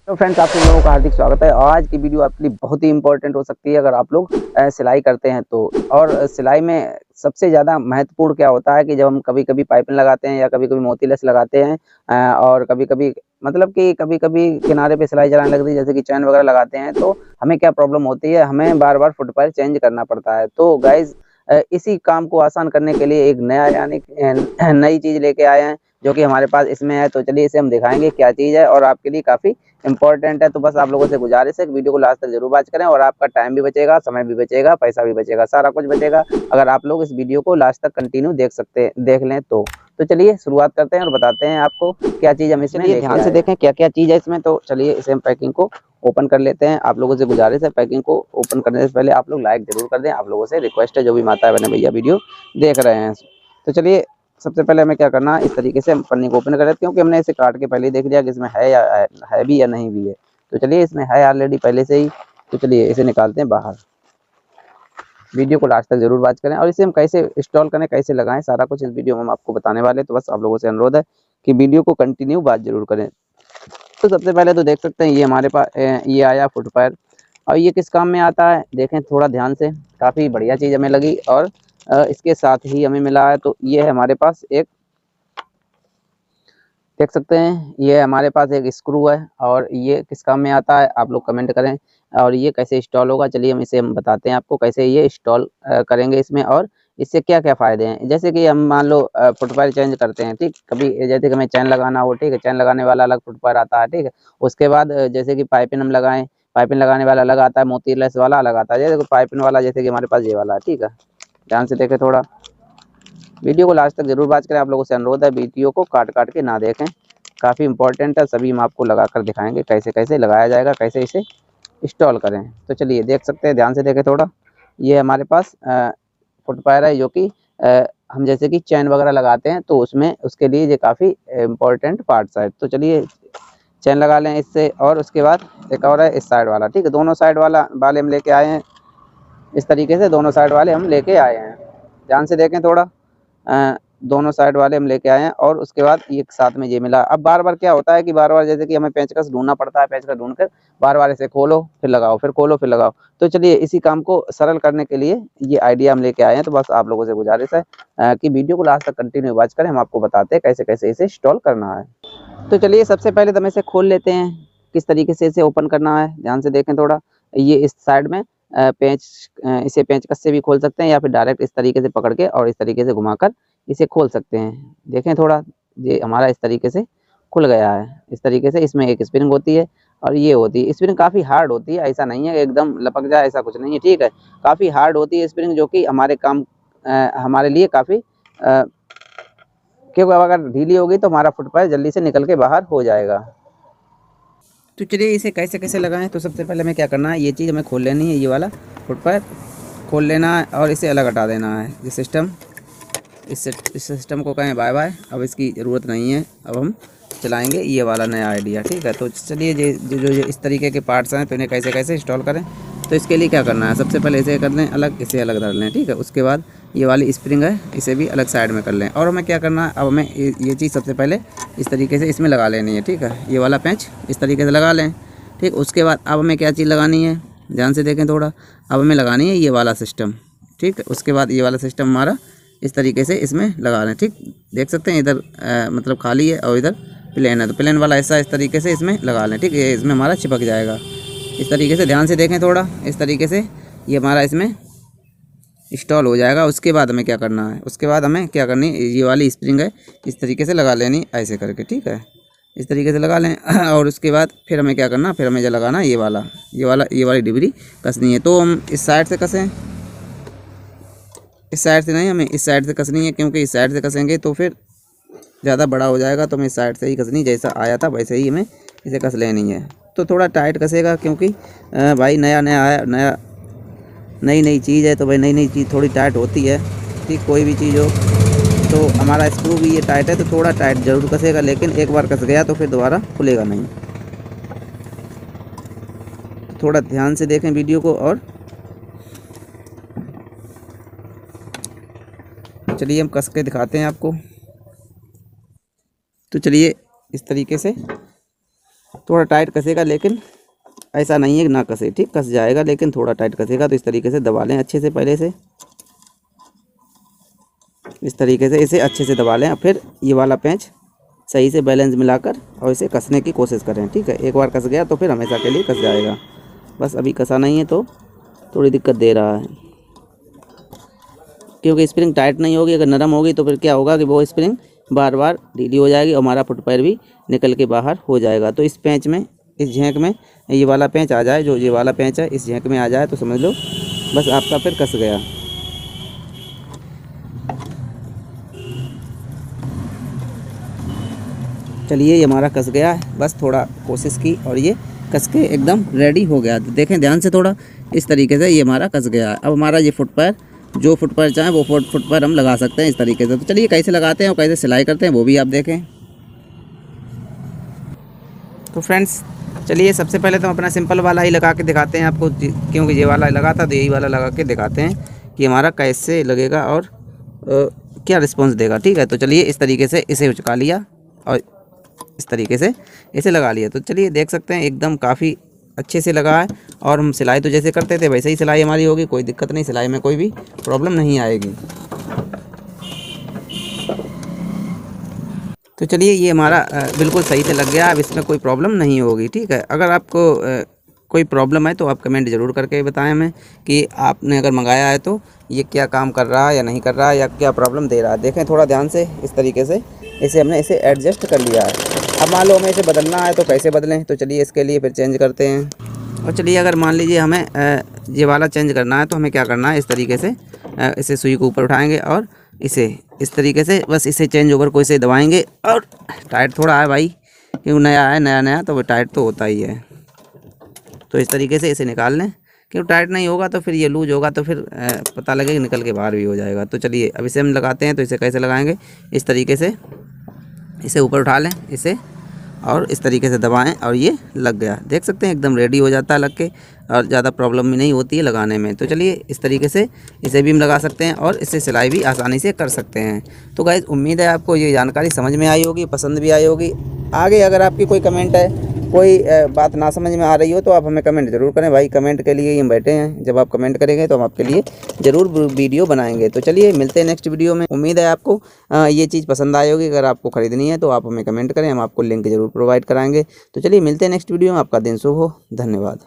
तो फ्रेंड्स, आप सभी लोगों का हार्दिक स्वागत है। आज की वीडियो आपके लिए बहुत ही इंपॉर्टेंट हो सकती है अगर आप लोग सिलाई करते हैं तो। और सिलाई में सबसे ज़्यादा महत्वपूर्ण क्या होता है कि जब हम कभी-कभी पाइपिंग लगाते हैं या कभी-कभी मोती लेस लगाते हैं, और कभी-कभी मतलब कि कभी-कभी किनारे पे सिलाई चलाने लगती है, जैसे कि चैन वगैरह लगाते हैं, तो हमें क्या प्रॉब्लम होती है, हमें बार-बार फुट पाइप चेंज करना पड़ता है। तो गाइज़, इसी काम को आसान करने के लिए एक नया यानी नई चीज़ लेके आए हैं, जो कि हमारे पास इसमें है। तो चलिए इसे हम दिखाएँगे क्या चीज़ है और आपके लिए काफ़ी इम्पोर्टेंट है। तो बस आप लोगों से गुज़ारिश है कि वीडियो को लास्ट तक ज़रूर वॉच करें और आपका टाइम भी बचेगा, समय भी बचेगा, पैसा भी बचेगा, सारा कुछ बचेगा अगर आप लोग इस वीडियो को लास्ट तक कंटिन्यू देख लें तो। तो चलिए शुरुआत करते हैं और बताते हैं आपको क्या चीज़ हम इसमें लेके आए हैं। ध्यान से देखें क्या-क्या चीज़ है इसमें। तो चलिए इसे हम पैकिंग को ओपन कर लेते हैं। आप लोगों से गुज़ारिश है, पैकिंग को ओपन करने से पहले आप लोग लाइक ज़रूर कर दें। आप लोगों से रिक्वेस्ट है, जो भी माता बहन भैया वीडियो देख रहे हैं। तो चलिए सबसे पहले हमें क्या करना है, इस तरीके से हम पन्नी को ओपन कर लेते हैं, क्योंकि हमने इसे काट के पहले ही देख लिया कि इसमें है भी या नहीं भी है। तो चलिए इसमें है ऑलरेडी पहले से ही। तो चलिए इसे निकालते हैं बाहर। वीडियो को लास्ट तक जरूर वॉच करें और इसे हम कैसे इंस्टॉल करें, कैसे लगाएं, सारा कुछ इस वीडियो में हम आपको बताने वाले हैं। तो बस आप लोगों से अनुरोध है कि वीडियो को कंटिन्यू वॉच जरूर करें। तो सबसे पहले तो देख सकते हैं ये हमारे पास ये आया फुट पाइप। और ये किस काम में आता है देखें थोड़ा ध्यान से, काफ़ी बढ़िया चीज़ हमें लगी। और इसके साथ ही हमें मिला है, तो ये है हमारे पास एक, देख सकते हैं ये हमारे पास एक स्क्रू है। और ये किस काम में आता है आप लोग कमेंट करें। और ये कैसे इंस्टॉल होगा, चलिए हम बताते हैं आपको कैसे ये इंस्टॉल करेंगे इसमें, और इससे क्या क्या फ़ायदे हैं। जैसे कि हम मान लो फुटपाथ चेंज करते हैं, ठीक, कभी जैसे कि हमें चैन लगाना हो, ठीक है, चैन लगाने वाला अलग फुटपाथ आता है, ठीक है। उसके बाद जैसे कि पाइपिंग हम लगाएं, पाइपिंग लगाने वाला अलग आता है, मोती लेस वाला अलग आता है। जैसे पाइपिंग वाला जैसे कि हमारे पास ये वाला है, ठीक है। ध्यान से देखें थोड़ा, वीडियो को लास्ट तक जरूर वॉच करें। आप लोगों से अनुरोध है वीडियो को काट के ना देखें, काफ़ी इंपॉर्टेंट है। सभी हम आपको लगा कर दिखाएंगे कैसे कैसे लगाया जाएगा, कैसे इसे इंस्टॉल करें। तो चलिए देख सकते हैं, ध्यान से देखें थोड़ा। ये हमारे पास फुट पायर है, जो कि हम जैसे कि चैन वगैरह लगाते हैं तो उसमें उसके लिए ये काफ़ी इम्पोर्टेंट पार्ट्स है। तो चलिए चैन लगा लें इससे। और उसके बाद एक और है इस साइड वाला, ठीक है, दोनों साइड वाले हम लेके आए हैं। इस तरीके से दोनों साइड वाले हम लेके आए हैं। ध्यान से देखें थोड़ा, दोनों साइड वाले हम लेके आए हैं। और उसके बाद ये साथ में ये मिला। अब बार-बार क्या होता है कि बार-बार जैसे कि हमें पेंचकस ढूँढना पड़ता है, पेंचकस ढूँढ कर बार-बार इसे खोलो, फिर लगाओ, फिर खोलो, फिर लगाओ। तो चलिए इसी काम को सरल करने के लिए ये आइडिया हम लेके आए हैं। तो बस आप लोगों से गुज़ारिश है कि वीडियो को लास्ट तक कंटिन्यू वॉच करें। हम आपको बताते हैं कैसे-कैसे इसे इंस्टॉल करना है। तो चलिए सबसे पहले तो हम इसे खोल लेते हैं, किस तरीके से इसे ओपन करना है। ध्यान से देखें थोड़ा, ये इस साइड में इसे पेंचकस से भी खोल सकते हैं या फिर डायरेक्ट इस तरीके से पकड़ के और इस तरीके से घुमाकर इसे खोल सकते हैं। देखें थोड़ा, ये हमारा इस तरीके से खुल गया है। इस तरीके से इसमें एक स्प्रिंग होती है और ये होती है स्प्रिंग, काफ़ी हार्ड होती है, ऐसा नहीं है एकदम लपक जाए, ऐसा कुछ नहीं है, ठीक है। काफ़ी हार्ड होती है स्प्रिंग, जो कि हमारे लिए काफ़ी, क्योंकि अगर ढीली होगी तो हमारा फुटपाथ जल्दी से निकल के बाहर हो जाएगा। तो चलिए इसे कैसे कैसे लगाएं। तो सबसे पहले हमें क्या करना है, ये चीज़ हमें खोल लेनी है, ये वाला फुटपाथ खोल लेना है और इसे अलग हटा देना है। ये सिस्टम, इस सिस्टम को कहें बाय बाय, अब इसकी ज़रूरत नहीं है। अब हम चलाएंगे ये वाला नया आइडिया, ठीक है। तो चलिए जो इस तरीके के पार्ट्स हैं तो इन्हें कैसे कैसे इंस्टॉल करें। तो इसके लिए क्या करना है, सबसे पहले इसे कर लें अलग, इसे अलग धर लें, ठीक है। उसके बाद ये वाली स्प्रिंग है, इसे भी अलग साइड में कर लें। और हमें क्या करना है, अब हमें ये चीज़ सबसे पहले इस तरीके से इसमें लगा लेनी है, ठीक है। ये वाला पेंच इस तरीके से लगा लें, ठीक। उसके बाद अब हमें क्या चीज़ लगानी है, ध्यान से देखें थोड़ा। अब हमें लगानी है ये वाला सिस्टम, ठीक है। उसके बाद ये वाला सिस्टम हमारा इस तरीके से इसमें लगा लें, ठीक। देख सकते हैं इधर मतलब खाली है और इधर प्लेन है, तो प्लेन वाला हिस्सा इस तरीके से इसमें लगा लें, ठीक है। ये इसमें हमारा चिपक जाएगा इस तरीके से। ध्यान से देखें थोड़ा, इस तरीके से ये हमारा इसमें इंस्टॉल हो जाएगा। उसके बाद हमें क्या करना है, उसके बाद हमें क्या करनी है, ये वाली स्प्रिंग है इस तरीके से लगा लेनी, ऐसे करके, ठीक है। इस तरीके से लगा लें और उसके बाद फिर हमें क्या करना, फिर हमें जो लगाना ये वाली डिबरी कसनी है। तो हम इस साइड से कसें, इस साइड से नहीं, हमें इस साइड से कसनी है, क्योंकि इस साइड से कसेंगे तो फिर ज़्यादा बड़ा हो जाएगा। तो हमें इस साइड से ही कसनी, जैसा आया था वैसे ही हमें इसे कस लेनी है। तो थोड़ा टाइट कसेगा, क्योंकि भाई नया नया आया, नई नई चीज़ है, तो भाई नई नई चीज़ थोड़ी टाइट होती है, ठीक, कोई भी चीज़ हो। तो हमारा स्क्रू भी ये टाइट है, तो थोड़ा टाइट ज़रूर कसेगा, लेकिन एक बार कस गया तो फिर दोबारा खुलेगा नहीं। थोड़ा ध्यान से देखें वीडियो को। और चलिए हम कस के दिखाते हैं आपको। तो चलिए इस तरीके से थोड़ा टाइट कसेगा, लेकिन ऐसा नहीं है कि ना कसे, ठीक कस जाएगा लेकिन थोड़ा टाइट कसेगा। तो इस तरीके से दबा लें अच्छे से, पहले से इस तरीके से इसे अच्छे से दबा लें। फिर ये वाला पेंच सही से बैलेंस मिलाकर और इसे कसने की कोशिश करें, ठीक है। एक बार कस गया तो फिर हमेशा के लिए कस जाएगा। बस अभी कसा नहीं है तो थोड़ी दिक्कत दे रहा है, क्योंकि स्प्रिंग टाइट नहीं होगी। अगर नरम होगी तो फिर क्या होगा कि वो स्प्रिंग बार बार ढीली हो जाएगी और हमारा फुटपैर भी निकल के बाहर हो जाएगा। तो इस पेंच में, इस झेंक में ये वाला पेंच आ जाए, जो ये वाला पेंच है इस झेंक में आ जाए तो समझ लो बस आपका फिर कस गया। चलिए ये हमारा कस गया है, बस थोड़ा कोशिश की और ये कस के एकदम रेडी हो गया। देखें ध्यान से थोड़ा, इस तरीके से ये हमारा कस गया है। अब हमारा ये फुटपैर, जो फुटपैर चाहें वो फुटपैर हम लगा सकते हैं इस तरीके से। तो चलिए कैसे लगाते हैं और कैसे सिलाई करते हैं वो भी आप देखें। तो फ्रेंड्स चलिए सबसे पहले तो अपना सिंपल वाला ही लगा के दिखाते हैं आपको, क्योंकि ये वाला लगा था तो यही वाला लगा के दिखाते हैं कि हमारा कैसे लगेगा और क्या रिस्पॉन्स देगा, ठीक है। तो चलिए इस तरीके से इसे उचका लिया और इस तरीके से इसे लगा लिया। तो चलिए देख सकते हैं एकदम काफ़ी अच्छे से लगा है। और हम सिलाई तो जैसे करते थे वैसे ही सिलाई हमारी होगी, कोई दिक्कत नहीं, सिलाई में कोई भी प्रॉब्लम नहीं आएगी। तो चलिए ये हमारा बिल्कुल सही से लग गया, अब इसमें कोई प्रॉब्लम नहीं होगी, ठीक है। अगर आपको कोई प्रॉब्लम है तो आप कमेंट ज़रूर करके बताएं हमें कि आपने अगर मंगाया है तो ये क्या काम कर रहा है या नहीं कर रहा है, या क्या प्रॉब्लम दे रहा है। देखें थोड़ा ध्यान से, इस तरीके से इसे हमने इसे एडजस्ट कर लिया है। अब मान लो हमें इसे बदलना है तो कैसे बदलें, तो चलिए इसके लिए फिर चेंज करते हैं। और चलिए अगर मान लीजिए हमें ये वाला चेंज करना है तो हमें क्या करना है, इस तरीके से इसे सुई को ऊपर उठाएंगे और इसे इस तरीके से बस इसे चेंज ओवर को इसे दबाएंगे। और टाइट थोड़ा है भाई, क्यों नया है, नया तो वो टाइट तो होता ही है। तो इस तरीके से इसे निकाल लें, क्यों टाइट नहीं होगा तो फिर ये लूज होगा तो फिर पता लगेगा निकल के बाहर भी हो जाएगा। तो चलिए अब इसे हम लगाते हैं। तो इसे कैसे लगाएंगे, इस तरीके से इसे ऊपर उठा लें इसे और इस तरीके से दबाएं और ये लग गया। देख सकते हैं एकदम रेडी हो जाता है लग के, और ज़्यादा प्रॉब्लम भी नहीं होती है लगाने में। तो चलिए इस तरीके से इसे भी हम लगा सकते हैं और इससे सिलाई भी आसानी से कर सकते हैं। तो गाइस उम्मीद है आपको ये जानकारी समझ में आई होगी, पसंद भी आई होगी। आगे अगर आपकी कोई कमेंट है, कोई बात ना समझ में आ रही हो तो आप हमें कमेंट ज़रूर करें भाई, कमेंट के लिए ही हम बैठे हैं। जब आप कमेंट करेंगे तो हम आपके लिए ज़रूर वीडियो बनाएंगे। तो चलिए मिलते हैं नेक्स्ट वीडियो में। उम्मीद है आपको ये चीज़ पसंद आई होगी। अगर आपको ख़रीदनी है तो आप हमें कमेंट करें, हम आपको लिंक ज़रूर प्रोवाइड कराएंगे। तो चलिए मिलते हैं नेक्स्ट वीडियो में। आपका दिन शुभ हो, धन्यवाद।